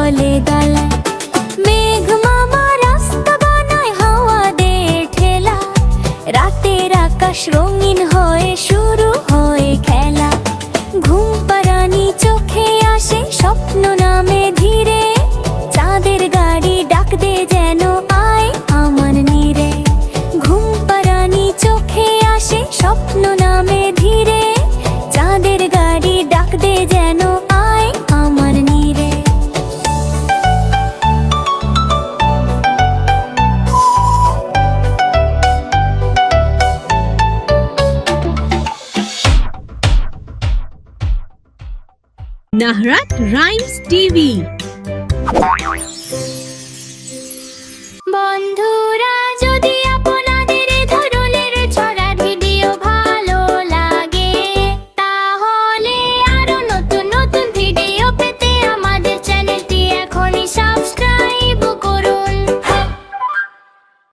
চলে দলায়। মেঘ মামা রাস্তা বানায় হাওয়া দে ঠেলা, রাতের আকাশ রঙিন হয়ে শুরু হয়ে খেলা। ঘুম পাড়ানি চোখে আসে স্বপ্ন নামে ধীরে, চাঁদের গাড়ি ডাক দে যেন আয় আমার নীরে। ঘুম পাড়ানি চোখে আসে স্বপ্ন নামে ধীরে, চাঁদের গাড়ি ডাক দে যেন আয় আমার নীরে। Nahrat Rhymes TV